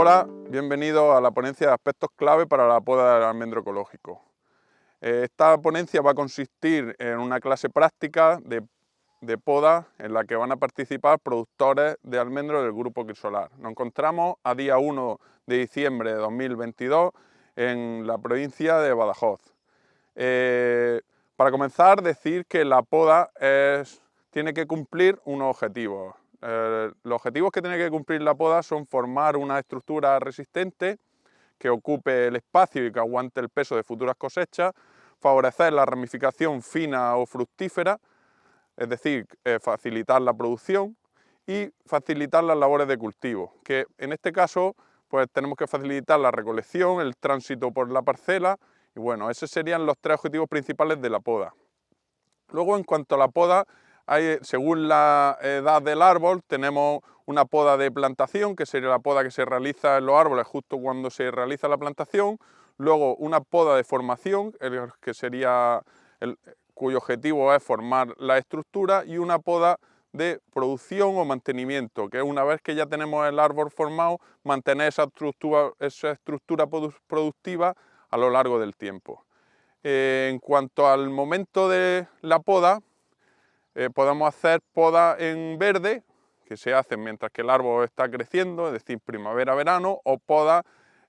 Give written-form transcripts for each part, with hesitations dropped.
Hola, bienvenido a la ponencia de aspectos clave para la poda del almendro ecológico. Esta ponencia va a consistir en una clase práctica de poda en la que van a participar productores de almendro del Grupo Crisolar. Nos encontramos a día 1 de diciembre de 2022 en la provincia de Badajoz. Para comenzar, decir que la poda tiene que cumplir unos objetivos. Los objetivos que tiene que cumplir la poda son formar una estructura resistente que ocupe el espacio y que aguante el peso de futuras cosechas, favorecer la ramificación fina o fructífera, es decir, facilitar la producción y facilitar las labores de cultivo, que en este caso pues tenemos que facilitar la recolección, el tránsito por la parcela y bueno, esos serían los tres objetivos principales de la poda. Luego, en cuanto a la poda, según la edad del árbol, tenemos una poda de plantación, que sería la poda que se realiza en los árboles justo cuando se realiza la plantación. Luego, una poda de formación, que sería cuyo objetivo es formar la estructura, y una poda de producción o mantenimiento, que una vez que ya tenemos el árbol formado, mantener esa estructura productiva a lo largo del tiempo. En cuanto al momento de la poda, podemos hacer poda en verde, que se hace mientras que el árbol está creciendo, es decir, primavera-verano, o poda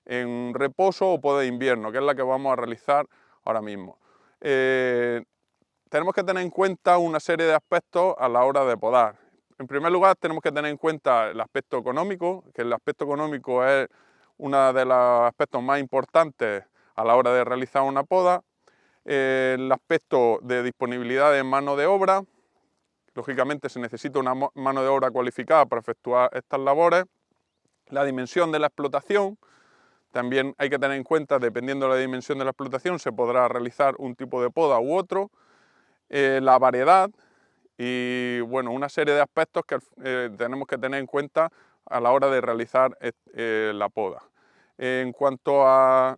en reposo o poda de invierno, que es la que vamos a realizar ahora mismo. Tenemos que tener en cuenta una serie de aspectos a la hora de podar. En primer lugar, tenemos que tener en cuenta el aspecto económico, que el aspecto económico es uno de los aspectos más importantes a la hora de realizar una poda. El aspecto de disponibilidad de mano de obra, lógicamente se necesita una mano de obra cualificada para efectuar estas labores. La dimensión de la explotación, también hay que tener en cuenta, dependiendo de la dimensión de la explotación, se podrá realizar un tipo de poda u otro. La variedad y bueno, una serie de aspectos que tenemos que tener en cuenta a la hora de realizar la poda. En cuanto a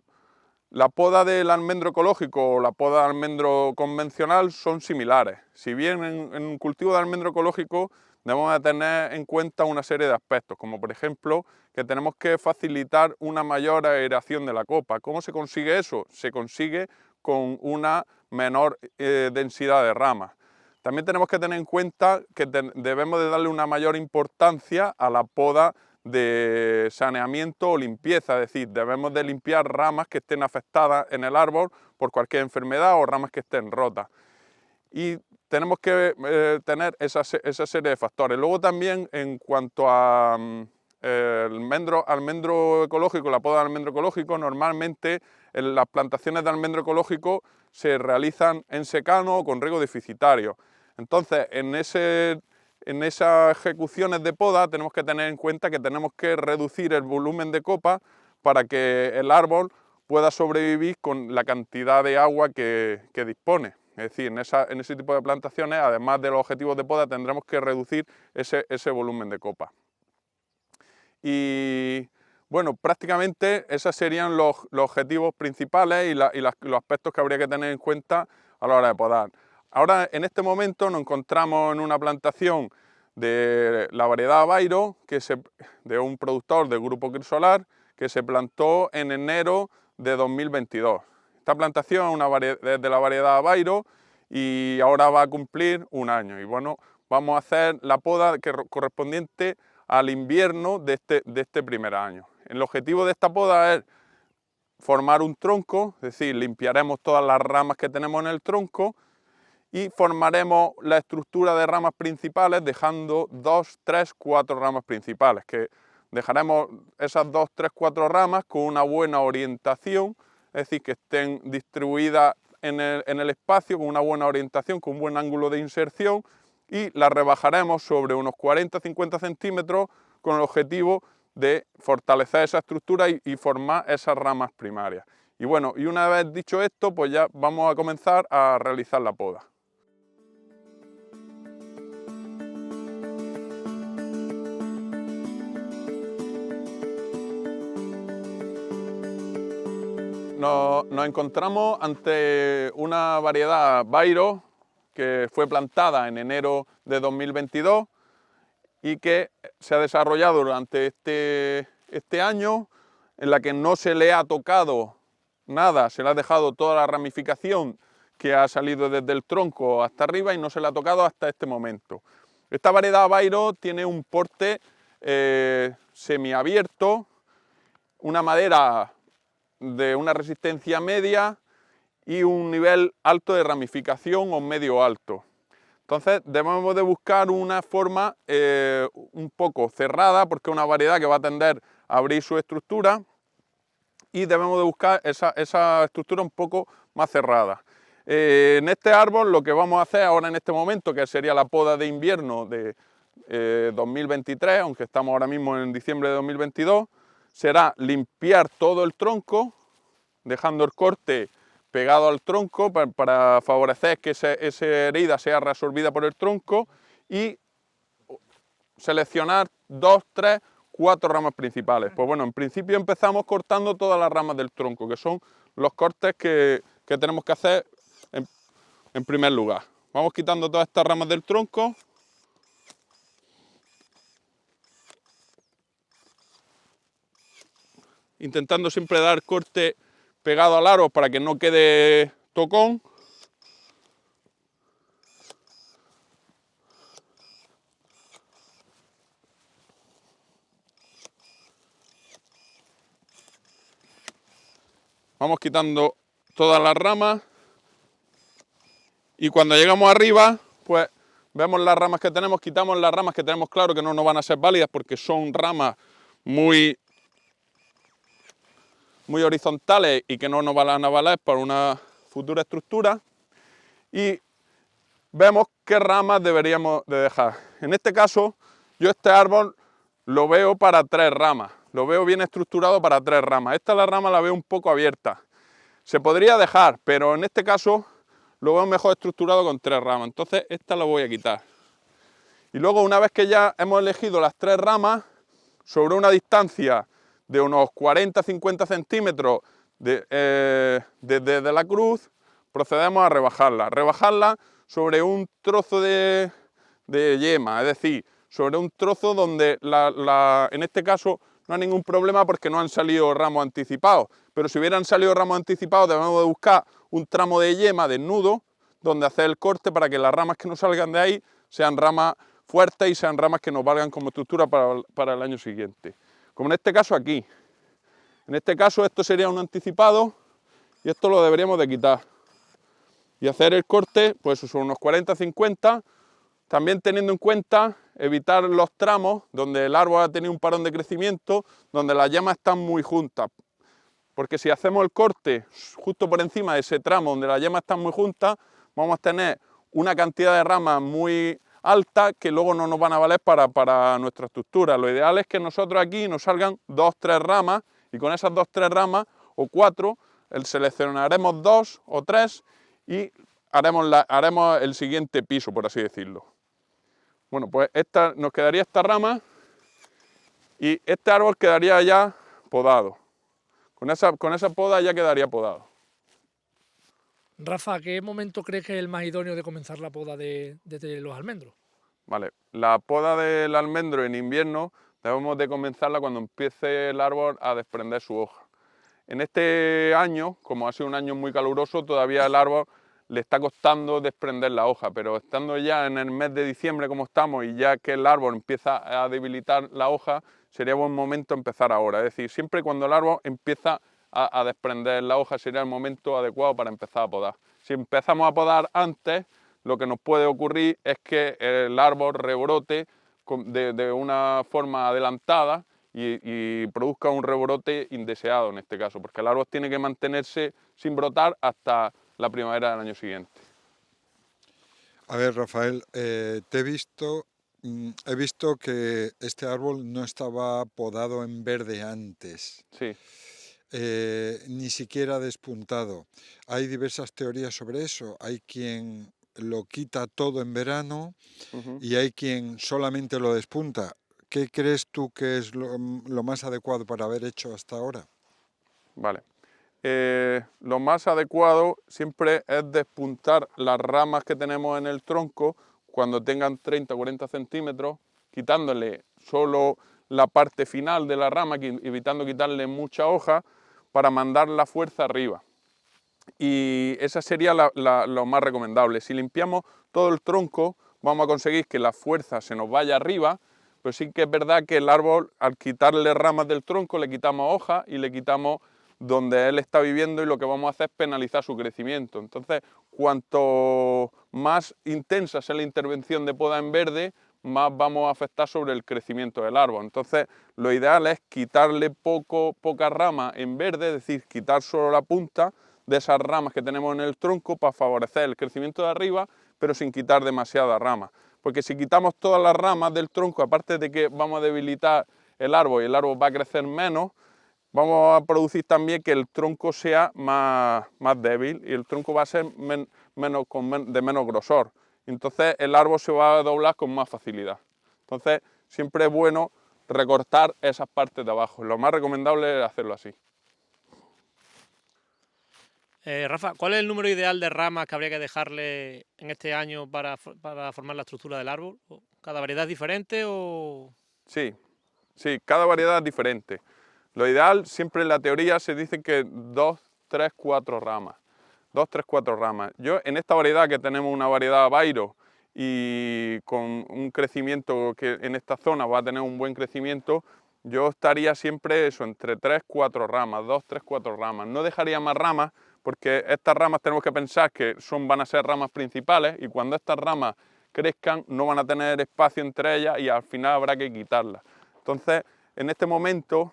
la poda del almendro ecológico o la poda del almendro convencional son similares. Si bien en un cultivo de almendro ecológico debemos de tener en cuenta una serie de aspectos, como por ejemplo que tenemos que facilitar una mayor aeración de la copa. ¿Cómo se consigue eso? Se consigue con una menor densidad de ramas. También tenemos que tener en cuenta que debemos de darle una mayor importancia a la poda de saneamiento o limpieza, es decir, debemos de limpiar ramas que estén afectadas en el árbol por cualquier enfermedad o ramas que estén rotas. Y tenemos que tener esa serie de factores. Luego también en cuanto a almendro ecológico, la poda de almendro ecológico, normalmente en las plantaciones de almendro ecológico se realizan en secano o con riego deficitario. Entonces, en esas ejecuciones de poda tenemos que tener en cuenta que tenemos que reducir el volumen de copa para que el árbol pueda sobrevivir con la cantidad de agua que dispone. Es decir, en ese tipo de plantaciones, además de los objetivos de poda, tendremos que reducir ese volumen de copa. Y bueno, prácticamente esos serían los objetivos principales y los aspectos que habría que tener en cuenta a la hora de podar. Ahora, en este momento nos encontramos en una plantación de la variedad Bairo, de un productor del Grupo Crisolar, que se plantó en enero de 2022. Esta plantación es de la variedad Bairo y ahora va a cumplir un año. Y bueno, vamos a hacer la poda correspondiente al invierno de este primer año. El objetivo de esta poda es formar un tronco, es decir, limpiaremos todas las ramas que tenemos en el tronco y formaremos la estructura de ramas principales dejando 2, 3, 4 ramas principales, que dejaremos esas 2, 3, 4 ramas con una buena orientación, es decir, que estén distribuidas en el espacio con una buena orientación, con un buen ángulo de inserción, y las rebajaremos sobre unos 40-50 centímetros con el objetivo de fortalecer esa estructura y formar esas ramas primarias. Y bueno, y una vez dicho esto, pues ya vamos a comenzar a realizar la poda. Nos encontramos ante una variedad Bairo que fue plantada en enero de 2022 y que se ha desarrollado durante este año, en la que no se le ha tocado nada, se le ha dejado toda la ramificación que ha salido desde el tronco hasta arriba y no se le ha tocado hasta este momento. Esta variedad Bairo tiene un porte semiabierto, una madera de una resistencia media y un nivel alto de ramificación o medio alto. Entonces debemos de buscar una forma un poco cerrada, porque es una variedad que va a tender a abrir su estructura, y debemos de buscar esa estructura un poco más cerrada. En este árbol lo que vamos a hacer ahora en este momento, que sería la poda de invierno de 2023, aunque estamos ahora mismo en diciembre de 2022, será limpiar todo el tronco, dejando el corte pegado al tronco para favorecer que esa herida sea reabsorbida por el tronco, y seleccionar 2, 3, 4 ramas principales. Pues bueno, en principio empezamos cortando todas las ramas del tronco, que son los cortes que tenemos que hacer en primer lugar. Vamos quitando todas estas ramas del tronco. Intentando siempre dar corte pegado al árbol para que no quede tocón. Vamos quitando todas las ramas y cuando llegamos arriba, pues vemos las ramas que tenemos, quitamos las ramas que tenemos claro que no nos van a ser válidas porque son ramas muy horizontales y que no nos van a valer para una futura estructura, y vemos qué ramas deberíamos de dejar. En este caso, yo este árbol lo veo para 3 ramas, lo veo bien estructurado para 3 ramas. Esta la rama la veo un poco abierta. Se podría dejar, pero en este caso lo veo mejor estructurado con 3 ramas, entonces esta la voy a quitar. Y luego, una vez que ya hemos elegido las 3 ramas, sobre una distancia de unos 40-50 centímetros desde la cruz, procedemos a rebajarla. Rebajarla sobre un trozo de yema, es decir, sobre un trozo donde en este caso no hay ningún problema porque no han salido ramos anticipados, pero si hubieran salido ramos anticipados debemos de buscar un tramo de yema desnudo donde hacer el corte para que las ramas que nos salgan de ahí sean ramas fuertes y sean ramas que nos valgan como estructura para el año siguiente. Como en este caso aquí. En este caso esto sería un anticipado y esto lo deberíamos de quitar. Y hacer el corte pues sobre unos 40-50, también teniendo en cuenta evitar los tramos donde el árbol ha tenido un parón de crecimiento, donde las yemas están muy juntas. Porque si hacemos el corte justo por encima de ese tramo donde las yemas están muy juntas, vamos a tener una cantidad de ramas muy alta que luego no nos van a valer para nuestra estructura. Lo ideal es que nosotros aquí nos salgan 2-3 ramas, y con esas 2-3 ramas o 4 seleccionaremos 2 o 3 y haremos el siguiente piso, por así decirlo. Bueno, pues nos quedaría esta rama y este árbol quedaría ya podado. Con esa poda ya quedaría podado. Rafa, ¿a qué momento crees que es el más idóneo de comenzar la poda de los almendros? Vale, la poda del almendro en invierno debemos de comenzarla cuando empiece el árbol a desprender su hoja. En este año, como ha sido un año muy caluroso, todavía el árbol le está costando desprender la hoja, pero estando ya en el mes de diciembre como estamos y ya que el árbol empieza a debilitar la hoja, sería buen momento empezar ahora. Es decir, siempre cuando el árbol empieza a desprender la hoja sería el momento adecuado para empezar a podar. Si empezamos a podar antes, lo que nos puede ocurrir es que el árbol rebrote de una forma adelantada y produzca un rebrote indeseado en este caso, porque el árbol tiene que mantenerse sin brotar hasta la primavera del año siguiente. A ver, Rafael, he visto que este árbol no estaba podado en verde antes, Sí. ni siquiera despuntado. Hay diversas teorías sobre eso. Hay quien lo quita todo en verano Uh-huh. y hay quien solamente lo despunta. ¿Qué crees tú que es lo más adecuado para haber hecho hasta ahora? Vale. Lo más adecuado siempre es despuntar las ramas que tenemos en el tronco cuando tengan 30 o 40 centímetros, quitándole solo la parte final de la rama, evitando quitarle mucha hoja para mandar la fuerza arriba. Y esa sería lo más recomendable. Si limpiamos todo el tronco, vamos a conseguir que la fuerza se nos vaya arriba, pero sí que es verdad que el árbol, al quitarle ramas del tronco, le quitamos hojas y le quitamos donde él está viviendo, y lo que vamos a hacer es penalizar su crecimiento. Entonces, cuanto más intensa sea la intervención de poda en verde, más vamos a afectar sobre el crecimiento del árbol. Entonces, lo ideal es quitarle poca rama en verde, es decir, quitar solo la punta de esas ramas que tenemos en el tronco para favorecer el crecimiento de arriba, pero sin quitar demasiada rama. Porque si quitamos todas las ramas del tronco, aparte de que vamos a debilitar el árbol y el árbol va a crecer menos, vamos a producir también que el tronco sea más débil, y el tronco va a ser de menos grosor. Entonces el árbol se va a doblar con más facilidad. Entonces siempre es bueno recortar esas partes de abajo. Lo más recomendable es hacerlo así. Rafa, ¿cuál es el número ideal de ramas que habría que dejarle en este año para formar la estructura del árbol? ¿Cada variedad es diferente o...? Sí, cada variedad es diferente. Lo ideal, siempre en la teoría se dice que 2, 3, 4 ramas. 2, 3, 4 ramas. Yo en esta variedad, que tenemos una variedad Bairo y con un crecimiento que en esta zona va a tener un buen crecimiento, yo estaría siempre eso, entre 3, 4 ramas, 2, 3, 4 ramas. No dejaría más ramas, porque estas ramas tenemos que pensar que van a ser ramas principales, y cuando estas ramas crezcan no van a tener espacio entre ellas y al final habrá que quitarlas. Entonces, en este momento,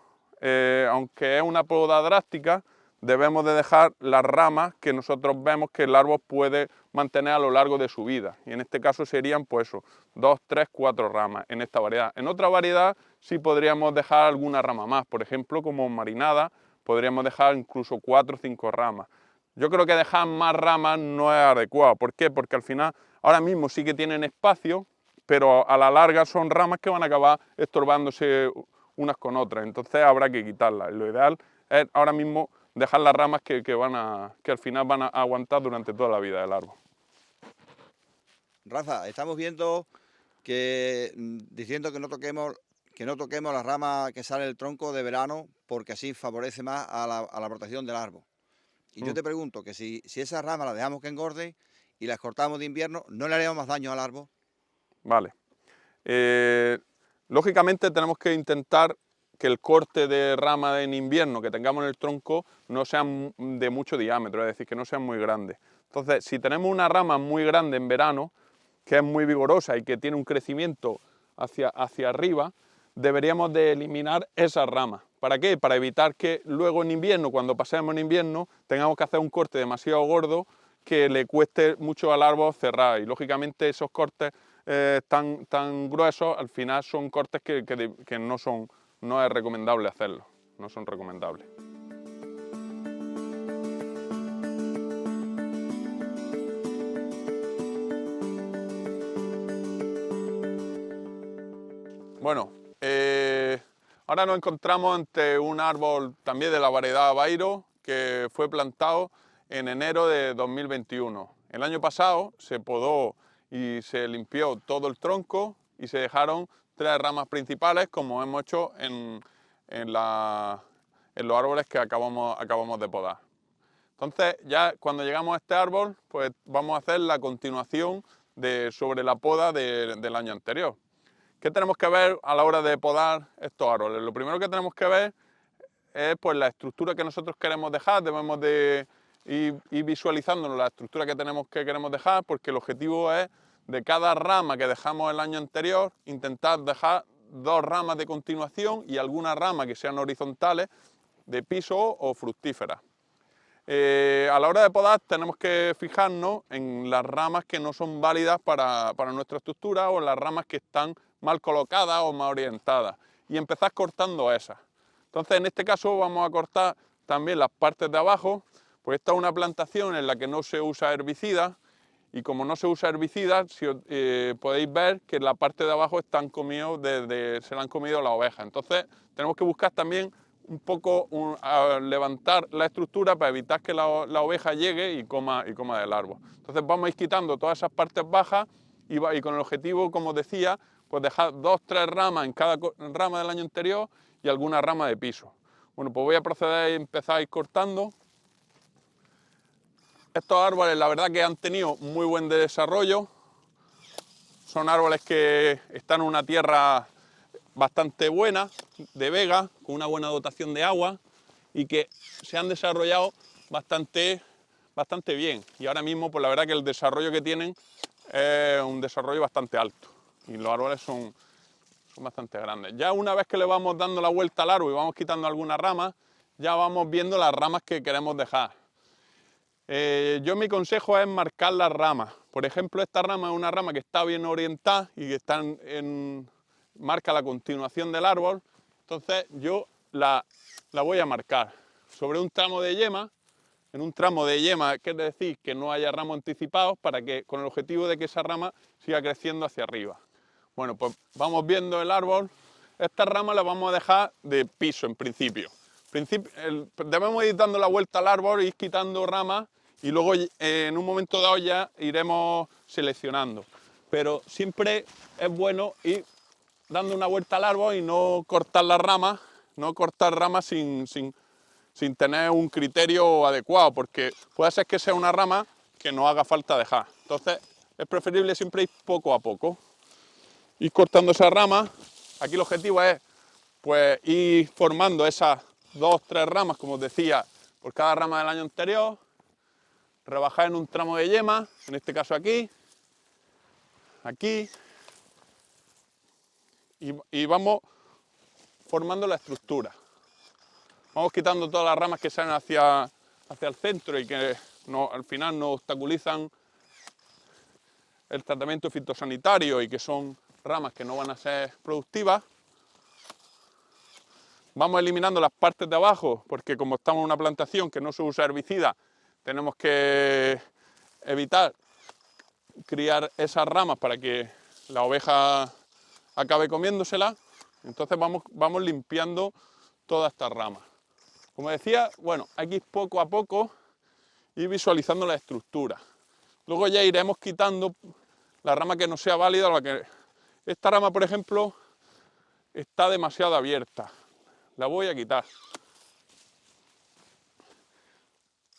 aunque es una poda drástica, debemos de dejar las ramas que nosotros vemos que el árbol puede mantener a lo largo de su vida. Y en este caso serían, pues eso, 2, 3, 4 ramas en esta variedad. En otra variedad sí podríamos dejar alguna rama más. Por ejemplo, como marinada, podríamos dejar incluso 4 o 5 ramas. Yo creo que dejar más ramas no es adecuado. ¿Por qué? Porque al final, ahora mismo sí que tienen espacio, pero a la larga son ramas que van a acabar estorbándose unas con otras. Entonces habrá que quitarlas. Lo ideal es ahora mismo dejar las ramas que al final van a aguantar durante toda la vida del árbol. Rafa, estamos viendo que diciendo que no toquemos la rama que sale del tronco de verano, porque así favorece más a la protección del árbol. Y yo te pregunto que si esas ramas las dejamos que engorden y las cortamos de invierno, ¿no le haremos más daño al árbol? Vale. Lógicamente tenemos que intentar que el corte de rama en invierno que tengamos en el tronco no sea de mucho diámetro, es decir, que no sean muy grandes. Entonces, si tenemos una rama muy grande en verano, que es muy vigorosa y que tiene un crecimiento hacia arriba, deberíamos de eliminar esas ramas. ¿Para qué? Para evitar que luego en invierno, cuando pasemos en invierno, tengamos que hacer un corte demasiado gordo que le cueste mucho al árbol cerrar. Y lógicamente esos cortes tan gruesos, al final son cortes que no es recomendable hacerlos, no son recomendables. Bueno, ahora nos encontramos ante un árbol también de la variedad Bairo que fue plantado en enero de 2021. El año pasado se podó y se limpió todo el tronco y se dejaron 3 ramas principales, como hemos hecho en los árboles que acabamos de podar. Entonces, ya cuando llegamos a este árbol, pues vamos a hacer la continuación sobre la poda del año anterior. ¿Qué tenemos que ver a la hora de podar estos árboles? Lo primero que tenemos que ver es pues, la estructura que nosotros queremos dejar. Debemos de ir visualizándonos la estructura que queremos dejar, porque el objetivo es, de cada rama que dejamos el año anterior, intentar dejar 2 ramas de continuación y algunas ramas que sean horizontales de piso o fructíferas. A la hora de podar tenemos que fijarnos en las ramas que no son válidas para nuestra estructura, o en las ramas que están mal colocadas o mal orientadas, y empezar cortando esas. Entonces, en este caso vamos a cortar también las partes de abajo, pues esta es una plantación en la que no se usa herbicida, y como no se usa herbicida, podéis ver que la parte de abajo se la han comido las ovejas. Entonces tenemos que buscar también un poco levantar la estructura para evitar que la oveja llegue y coma del árbol. Entonces vamos a ir quitando todas esas partes bajas y con el objetivo, como decía, pues dejar 2 o 3 ramas en cada rama del año anterior y alguna rama de piso. Bueno, pues voy a proceder y empezar a ir cortando. Estos árboles la verdad que han tenido muy buen desarrollo. Son árboles que están en una tierra bastante buena, de vega, con una buena dotación de agua y que se han desarrollado bastante bien. Y ahora mismo, pues la verdad que el desarrollo que tienen es un desarrollo bastante alto y los árboles son bastante grandes. Ya una vez que le vamos dando la vuelta al árbol y vamos quitando algunas ramas, ya vamos viendo las ramas que queremos dejar. Yo mi consejo es marcar las ramas. Por ejemplo, esta rama es una rama que está bien orientada y que marca la continuación del árbol. Entonces yo la voy a marcar sobre un tramo de yema. En un tramo de yema quiere decir que no haya ramos anticipados con el objetivo de que esa rama siga creciendo hacia arriba. Bueno, pues vamos viendo el árbol. Estas ramas las vamos a dejar de piso en principio. Debemos ir dando la vuelta al árbol, ir quitando ramas y luego en un momento dado ya iremos seleccionando. Pero siempre es bueno ir dando una vuelta al árbol y no cortar las ramas, sin tener un criterio adecuado, porque puede ser que sea una rama que nos haga falta dejar. Entonces es preferible siempre ir poco a poco. Ir cortando esa rama. Aquí el objetivo es pues ir formando esas 2 o 3 ramas, como os decía, por cada rama del año anterior, rebajar en un tramo de yema, en este caso aquí, y vamos formando la estructura. Vamos quitando todas las ramas que salen hacia el centro y que al final nos obstaculizan el tratamiento fitosanitario y que son ramas que no van a ser productivas. Vamos eliminando las partes de abajo porque como estamos en una plantación que no se usa herbicida, tenemos que evitar criar esas ramas para que la oveja acabe comiéndoselas. Entonces vamos limpiando todas estas ramas. Como decía, bueno, hay que ir poco a poco y visualizando la estructura. Luego ya iremos quitando la rama que no sea válida. Esta rama, por ejemplo, está demasiado abierta. La voy a quitar.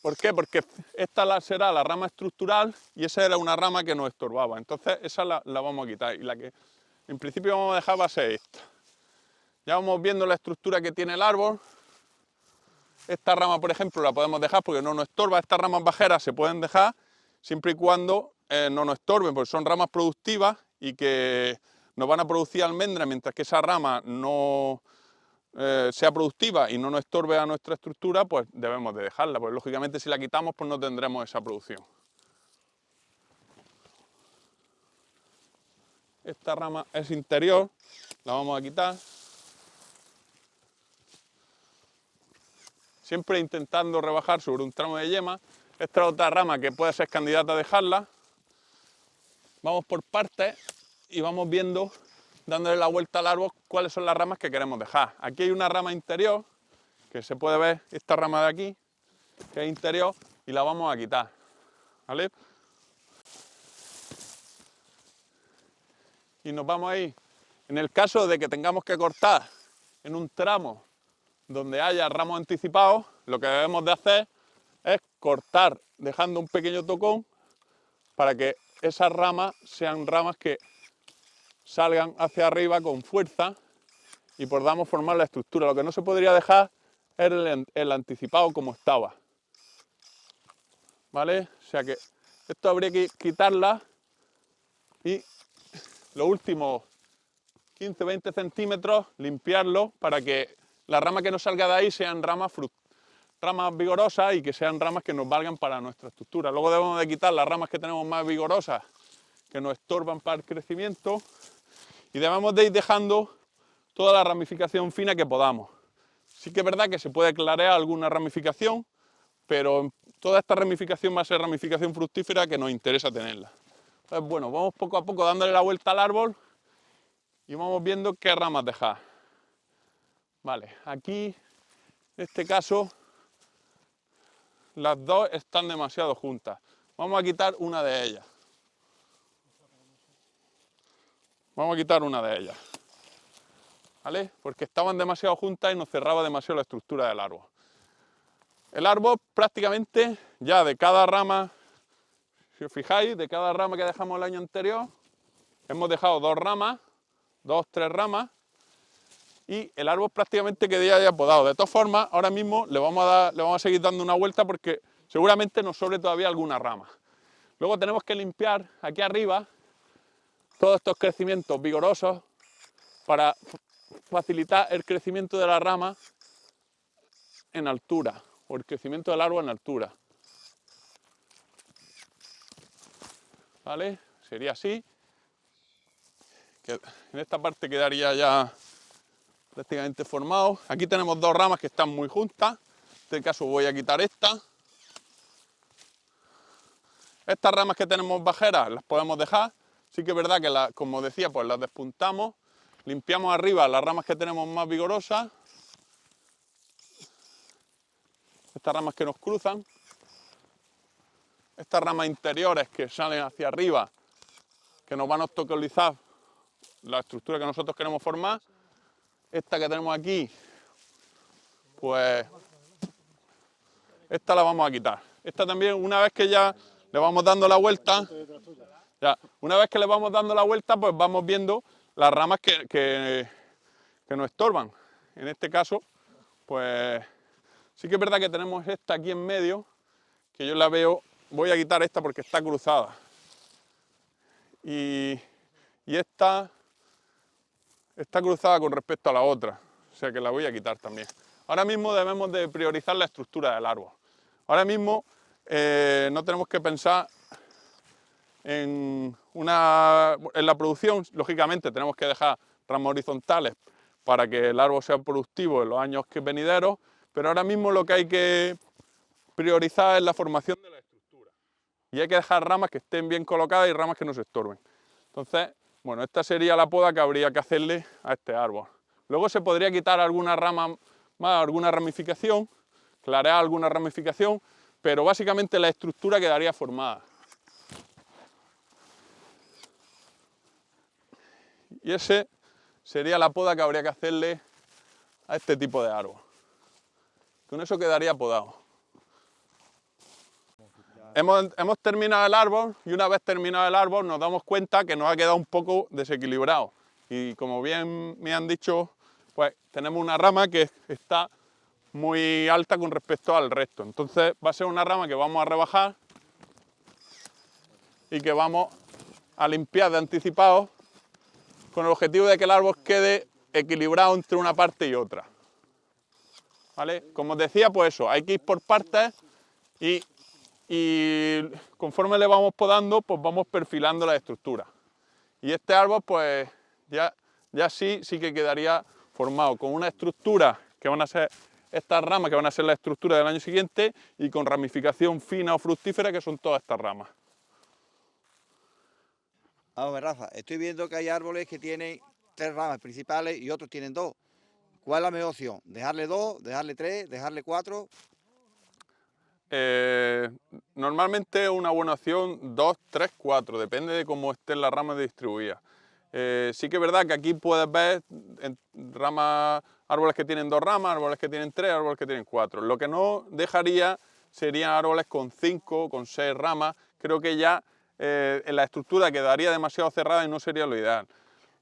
¿Por qué? Porque esta será la rama estructural y esa era una rama que nos estorbaba. Entonces esa la vamos a quitar y la que en principio vamos a dejar va a ser esta. Ya vamos viendo la estructura que tiene el árbol. Esta rama, por ejemplo, la podemos dejar porque no nos estorba. Estas ramas bajeras se pueden dejar siempre y cuando no nos estorben, porque son ramas productivas y que nos van a producir almendras, mientras que esa rama no sea productiva y no nos estorbe a nuestra estructura, pues debemos de dejarla, porque lógicamente si la quitamos pues no tendremos esa producción. Esta rama es interior, la vamos a quitar. Siempre intentando rebajar sobre un tramo de yema. Esta es otra rama que puede ser candidata a dejarla. Vamos por partes y vamos viendo, dándole la vuelta al árbol, cuáles son las ramas que queremos dejar. Aquí hay una rama interior, que se puede ver, esta rama de aquí, que es interior, y la vamos a quitar, ¿vale? Y nos vamos a ir. En el caso de que tengamos que cortar en un tramo donde haya ramos anticipados, lo que debemos de hacer es cortar dejando un pequeño tocón para que esas ramas sean ramas que salgan hacia arriba con fuerza y podamos formar la estructura. Lo que no se podría dejar es el anticipado como estaba, ¿vale? O sea que esto habría que quitarla y los últimos 15-20 centímetros limpiarlo para que las ramas que nos salga de ahí sean ramas vigorosas y que sean ramas que nos valgan para nuestra estructura. Luego debemos de quitar las ramas que tenemos más vigorosas, que nos estorban para el crecimiento, y debemos de ir dejando toda la ramificación fina que podamos. Sí que es verdad que se puede clarear alguna ramificación, pero toda esta ramificación va a ser ramificación fructífera que nos interesa tenerla. Entonces, bueno, vamos poco a poco dándole la vuelta al árbol y vamos viendo qué ramas dejar. Vale, aquí, en este caso, las dos están demasiado juntas. Vamos a quitar una de ellas. Vamos a quitar una de ellas, ¿vale? Porque estaban demasiado juntas y nos cerraba demasiado la estructura del árbol. El árbol prácticamente ya de cada rama, si os fijáis, de cada rama que dejamos el año anterior, hemos dejado 2 ramas, 2, 3 ramas, y el árbol prácticamente queda ya podado. De todas formas, ahora mismo le vamos a seguir dando una vuelta porque seguramente nos sobre todavía alguna rama. Luego tenemos que limpiar aquí arriba todos estos crecimientos vigorosos para facilitar el crecimiento de la rama en altura, o el crecimiento del árbol en altura. ¿Vale? Sería así. Que en esta parte quedaría ya prácticamente formado. Aquí tenemos 2 ramas que están muy juntas. En este caso voy a quitar esta. Estas ramas que tenemos bajeras las podemos dejar. Sí que es verdad que, como decía, pues las despuntamos. Limpiamos arriba las ramas que tenemos más vigorosas. Estas ramas que nos cruzan. Estas ramas interiores que salen hacia arriba, que nos van a obstaculizar la estructura que nosotros queremos formar. Esta que tenemos aquí, pues esta la vamos a quitar. Esta también, una vez que ya le vamos dando la vuelta, pues vamos viendo las ramas que nos estorban. En este caso, pues sí que es verdad que tenemos esta aquí en medio, que yo la veo, voy a quitar esta porque está cruzada. Y esta está cruzada con respecto a la otra, o sea que la voy a quitar también. Ahora mismo debemos de priorizar la estructura del árbol. Ahora mismo no tenemos que pensar en la producción. Lógicamente tenemos que dejar ramas horizontales para que el árbol sea productivo en los años venideros, pero ahora mismo lo que hay que priorizar es la formación de la estructura. Y hay que dejar ramas que estén bien colocadas y ramas que no se estorben. Entonces, bueno, esta sería la poda que habría que hacerle a este árbol. Luego se podría quitar alguna rama más, alguna ramificación, clarear alguna ramificación, pero básicamente la estructura quedaría formada. Y ese sería la poda que habría que hacerle a este tipo de árbol. Con eso quedaría podado. Hemos terminado el árbol y una vez terminado el árbol nos damos cuenta que nos ha quedado un poco desequilibrado. Y como bien me han dicho, pues tenemos una rama que está muy alta con respecto al resto. Entonces va a ser una rama que vamos a rebajar y que vamos a limpiar de anticipado con el objetivo de que el árbol quede equilibrado entre una parte y otra. ¿Vale? Como os decía, pues eso, hay que ir por partes y conforme le vamos podando, pues vamos perfilando la estructura. Y este árbol, pues ya sí que quedaría formado con una estructura que van a ser estas ramas, que van a ser la estructura del año siguiente, y con ramificación fina o fructífera, que son todas estas ramas. Vamos a ver, Rafa, estoy viendo que hay árboles que tienen 3 ramas principales y otros tienen 2. ¿Cuál es la mejor opción? ¿Dejarle 2, dejarle 3, dejarle 4? Normalmente una buena opción 2, 3, 4, depende de cómo estén las ramas distribuidas. Sí que es verdad que aquí puedes ver árboles que tienen 2 ramas, árboles que tienen 3, árboles que tienen 4. Lo que no dejaría serían árboles con 5, con 6 ramas. Creo que ya en la estructura quedaría demasiado cerrada y no sería lo ideal.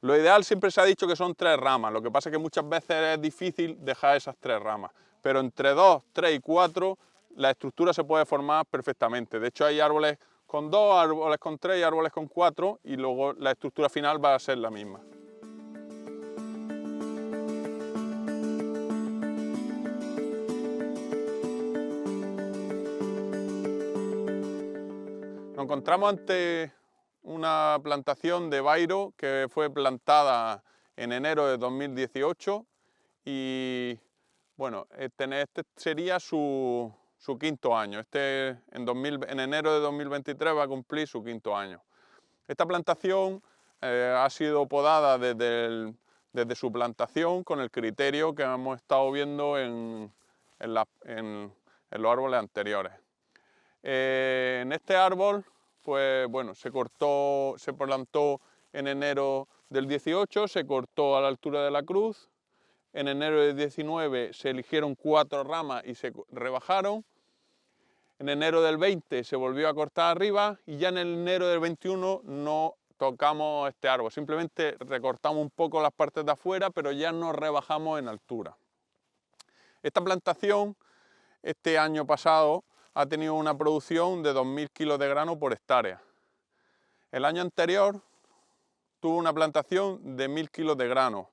Lo ideal siempre se ha dicho que son 3 ramas, lo que pasa es que muchas veces es difícil dejar esas 3 ramas. Pero entre 2, 3 y 4 la estructura se puede formar perfectamente. De hecho hay árboles con 2, árboles con 3 y árboles con 4 y luego la estructura final va a ser la misma. Nos encontramos ante una plantación de bairo que fue plantada en enero de 2018 y bueno, este sería su 5.º año. En enero de 2023 va a cumplir su 5.º año. Esta plantación ha sido podada desde su plantación con el criterio que hemos estado viendo en los árboles anteriores. En este árbol, pues bueno, se plantó en enero del 18 se cortó a la altura de la cruz, en enero del 19 se eligieron 4 ramas y se rebajaron, en enero del 20 se volvió a cortar arriba y ya en el enero del 21 no tocamos este árbol, simplemente recortamos un poco las partes de afuera, pero ya no rebajamos en altura. Esta plantación este año pasado ha tenido una producción de 2.000 kilos de grano por hectárea. El año anterior tuvo una plantación de 1.000 kilos de grano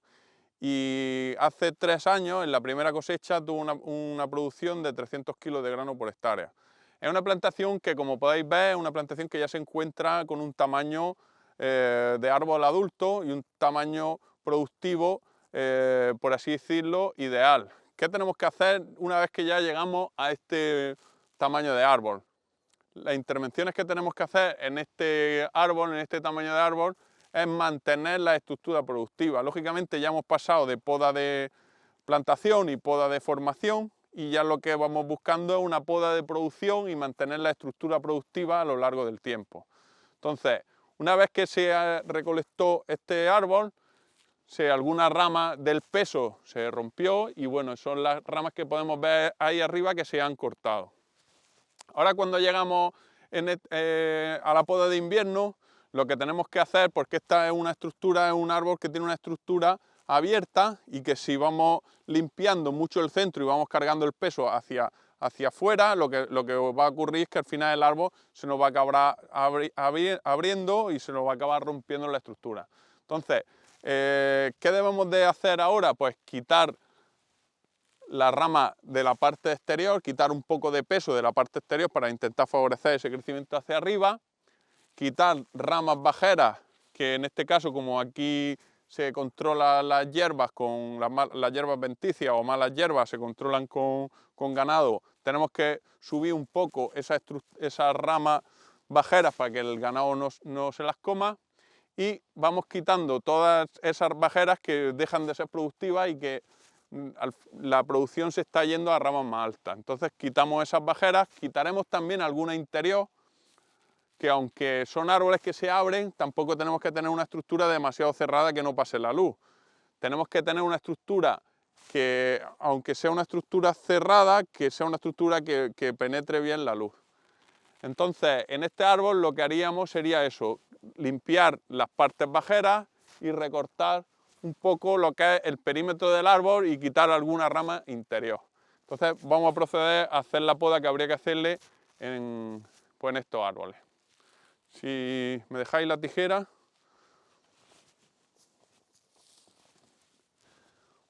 y hace 3 años, en la primera cosecha, tuvo una producción de 300 kilos de grano por hectárea. Es una plantación que, como podéis ver, es una plantación que ya se encuentra con un tamaño de árbol adulto y un tamaño productivo, por así decirlo, ideal. ¿Qué tenemos que hacer una vez que ya llegamos a este tamaño de árbol? Las intervenciones que tenemos que hacer en este árbol, en este tamaño de árbol, es mantener la estructura productiva. Lógicamente ya hemos pasado de poda de plantación y poda de formación y ya lo que vamos buscando es una poda de producción y mantener la estructura productiva a lo largo del tiempo. Entonces, una vez que se recolectó este árbol, alguna rama del peso se rompió y bueno, son las ramas que podemos ver ahí arriba que se han cortado. Ahora cuando llegamos a la poda de invierno, lo que tenemos que hacer, porque esta es una estructura, es un árbol que tiene una estructura abierta y que si vamos limpiando mucho el centro y vamos cargando el peso hacia afuera, lo que va a ocurrir es que al final el árbol se nos va a acabar abriendo y se nos va a acabar rompiendo la estructura. Entonces, ¿qué debemos de hacer ahora? Pues quitar la rama de la parte exterior, quitar un poco de peso de la parte exterior para intentar favorecer ese crecimiento hacia arriba, quitar ramas bajeras, que en este caso, como aquí se controla las hierbas, con las hierbas venticias o malas hierbas se controlan con ganado, tenemos que subir un poco esas ramas bajeras para que el ganado no se las coma y vamos quitando todas esas bajeras que dejan de ser productivas y que la producción se está yendo a ramas más altas. Entonces quitamos esas bajeras, quitaremos también alguna interior, que aunque son árboles que se abren, tampoco tenemos que tener una estructura demasiado cerrada que no pase la luz. Tenemos que tener una estructura que, aunque sea una estructura cerrada, que sea una estructura que penetre bien la luz. Entonces, en este árbol lo que haríamos sería eso, limpiar las partes bajeras y recortar un poco lo que es el perímetro del árbol y quitar alguna rama interior. Entonces vamos a proceder a hacer la poda que habría que hacerle en estos árboles. Si me dejáis la tijera.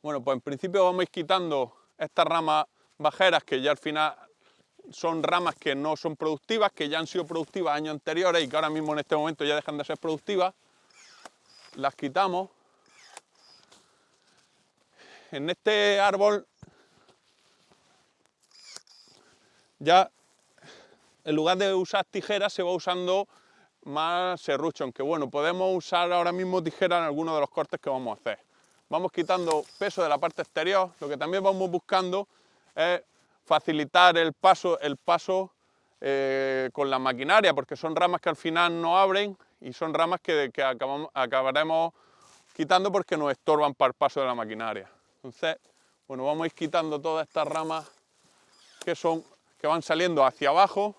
Bueno, pues en principio vamos a ir quitando estas ramas bajeras que ya al final son ramas que no son productivas, que ya han sido productivas años anteriores y que ahora mismo en este momento ya dejan de ser productivas. Las quitamos. En este árbol ya en lugar de usar tijeras se va usando más serrucho, aunque bueno, podemos usar ahora mismo tijeras en algunos de los cortes que vamos a hacer. Vamos quitando peso de la parte exterior, lo que también vamos buscando es facilitar el paso con la maquinaria, porque son ramas que al final no abren y son ramas que acabaremos quitando porque nos estorban para el paso de la maquinaria. Entonces, bueno, vamos a ir quitando todas estas ramas que van saliendo hacia abajo.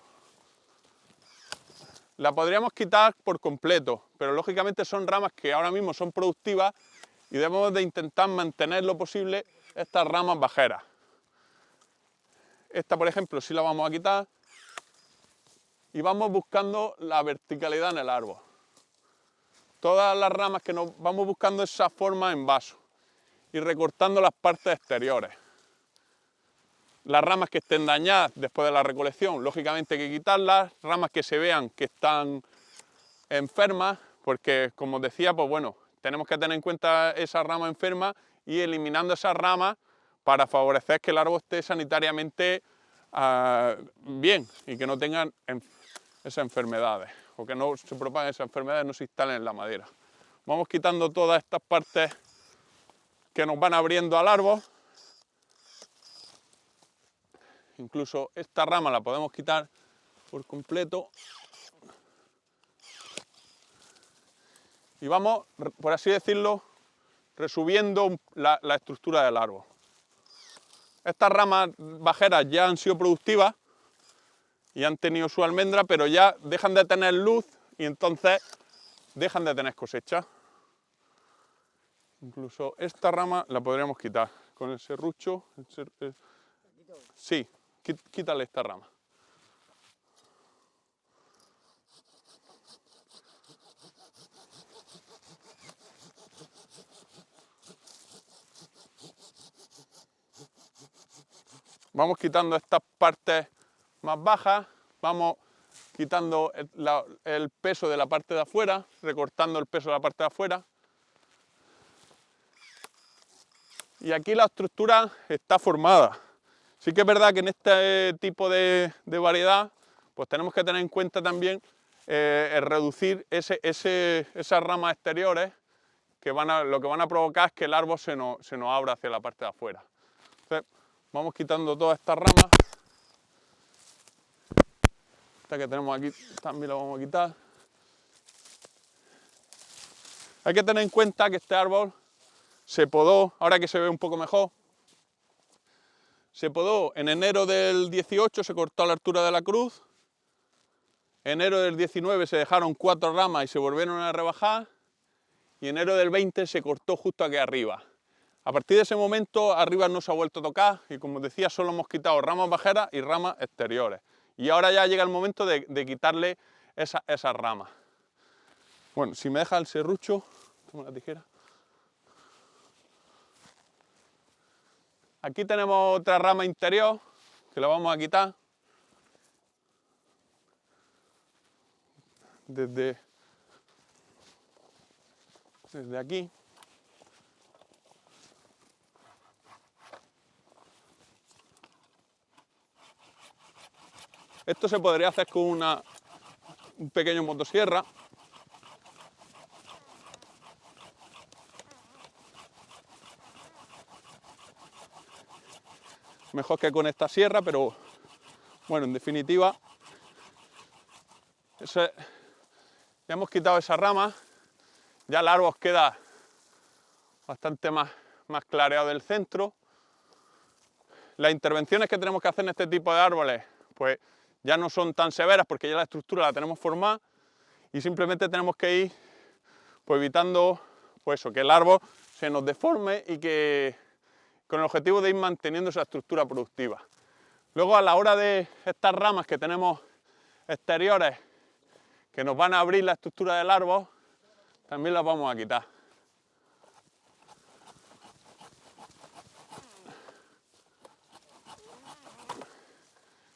La podríamos quitar por completo, pero lógicamente son ramas que ahora mismo son productivas y debemos de intentar mantener lo posible estas ramas bajeras. Esta, por ejemplo, sí la vamos a quitar y vamos buscando la verticalidad en el árbol. Todas las ramas que nos vamos buscando esa forma en vaso y recortando las partes exteriores. Las ramas que estén dañadas después de la recolección, lógicamente hay que quitarlas. Ramas que se vean que están enfermas, porque como os decía, pues bueno, tenemos que tener en cuenta esa rama enferma y eliminando esas ramas para favorecer que el árbol esté sanitariamente bien y que no tengan esas enfermedades o que no se propaguen esas enfermedades, no se instalen en la madera. Vamos quitando todas estas partes que nos van abriendo al árbol. Incluso esta rama la podemos quitar por completo. y vamos, por así decirlo, resubiendo la estructura del árbol. Estas ramas bajeras ya han sido productivas y han tenido su almendra, pero ya dejan de tener luz y entonces dejan de tener cosecha. Incluso esta rama la podríamos quitar con el serrucho. Sí, quítale esta rama. Vamos quitando estas partes más bajas, vamos quitando el peso de la parte de afuera, recortando el peso de la parte de afuera. Y aquí la estructura está formada. Sí que es verdad que en este tipo de variedad, pues tenemos que tener en cuenta también el reducir esas ramas exteriores que lo que van a provocar es que el árbol se nos abra hacia la parte de afuera. Entonces, vamos quitando todas estas ramas. Esta que tenemos aquí también la vamos a quitar. Hay que tener en cuenta que este árbol se podó, ahora que se ve un poco mejor, se podó en enero del 18, se cortó a la altura de la cruz. Enero del 19 se dejaron 4 ramas y se volvieron a rebajar. Y enero del 20 se cortó justo aquí arriba. A partir de ese momento arriba no se ha vuelto a tocar y como decía solo hemos quitado ramas bajeras y ramas exteriores. Y ahora ya llega el momento de quitarle esas ramas. Bueno, si me deja el serrucho, tomo la tijera. Aquí tenemos otra rama interior que la vamos a quitar. Desde aquí. Esto se podría hacer con un pequeño motosierra. Mejor que con esta sierra, pero bueno, en definitiva, ya hemos quitado esa rama, ya el árbol queda bastante más clareado del centro. Las intervenciones que tenemos que hacer en este tipo de árboles, pues ya no son tan severas porque ya la estructura la tenemos formada y simplemente tenemos que ir pues, evitando pues eso, que el árbol se nos deforme y que con el objetivo de ir manteniendo esa estructura productiva. Luego a la hora de estas ramas que tenemos exteriores que nos van a abrir la estructura del árbol, también las vamos a quitar.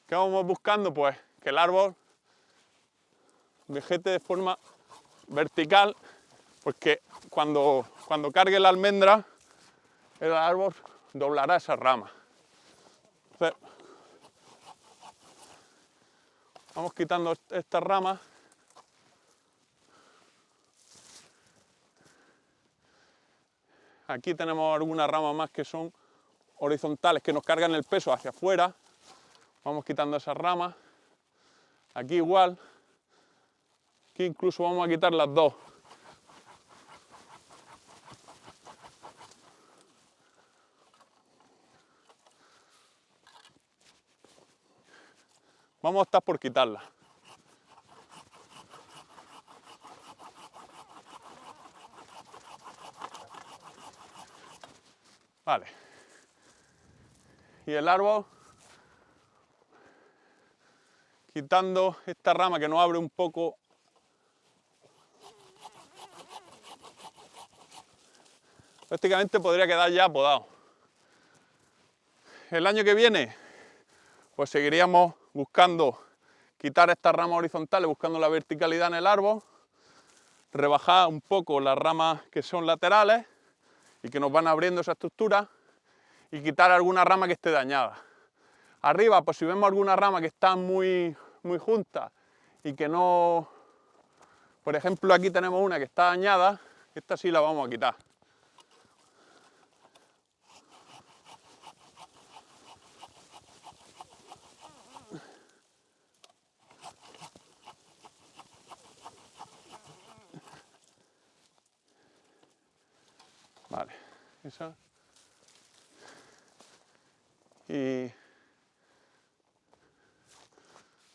¿Qué vamos buscando? Pues que el árbol vegete de forma vertical, porque cuando cargue la almendra, el árbol doblará esa rama. Entonces, vamos quitando estas ramas. Aquí tenemos algunas ramas más que son horizontales, que nos cargan el peso hacia afuera. Vamos quitando esas ramas. Aquí igual. Aquí incluso vamos a quitar las dos. Vamos a optar por quitarlas. Vale. Y el árbol, quitando esta rama que nos abre un poco. Prácticamente podría quedar ya podado. El año que viene, pues seguiríamos buscando quitar estas ramas horizontales, buscando la verticalidad en el árbol, rebajar un poco las ramas que son laterales y que nos van abriendo esa estructura y quitar alguna rama que esté dañada. Arriba, pues si vemos alguna rama que está muy junta y que no... Por ejemplo, aquí tenemos una que está dañada, esta sí la vamos a quitar. Vale, esa. Y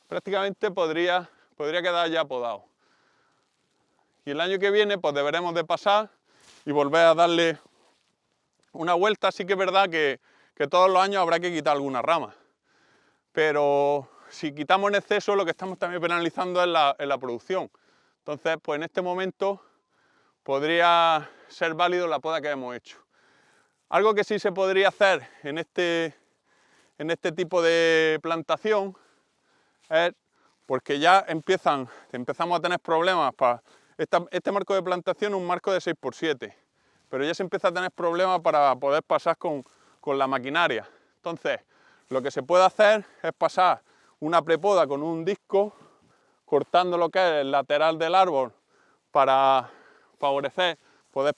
prácticamente podría quedar ya podado. Y el año que viene pues deberemos de pasar y volver a darle una vuelta. Sí que es verdad que todos los años habrá que quitar algunas ramas, pero si quitamos en exceso lo que estamos también penalizando es la producción. Entonces pues en este momento podría ser válido la poda que hemos hecho. Algo que sí se podría hacer en este tipo de plantación es, porque ya empezamos a tener problemas para este marco de plantación, un marco de 6×7, pero ya se empieza a tener problemas para poder pasar con la maquinaria. Entonces, lo que se puede hacer es pasar una prepoda con un disco, cortando lo que es el lateral del árbol para favorecer poder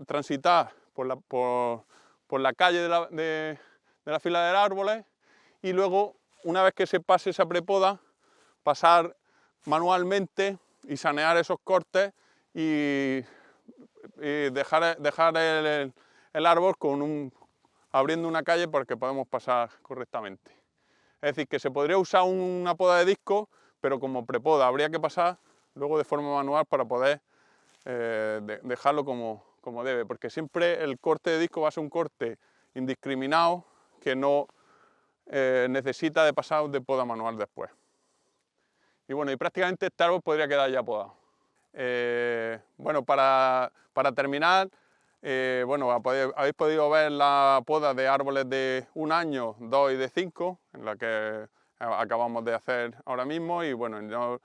transitar por la calle de la fila de árboles, y luego, una vez que se pase esa prepoda, pasar manualmente y sanear esos cortes y dejar el árbol abriendo una calle para que podamos pasar correctamente. Es decir, que se podría usar una poda de disco, pero como prepoda habría que pasar luego de forma manual para poder dejarlo como debe, porque siempre el corte de disco va a ser un corte indiscriminado que no necesita de pasar de poda manual después. Y bueno, y prácticamente este árbol podría quedar ya podado. Bueno, para terminar, bueno, habéis podido ver la poda de árboles de 1 año, 2 y de 5, en la que acabamos de hacer ahora mismo. Y bueno, yo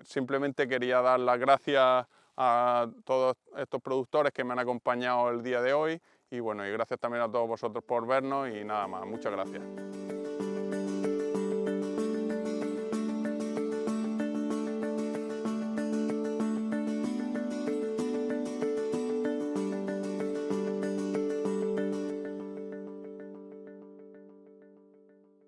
simplemente quería dar las gracias a todos estos productores que me han acompañado el día de hoy, y bueno, y gracias también a todos vosotros por vernos, y nada más, muchas gracias.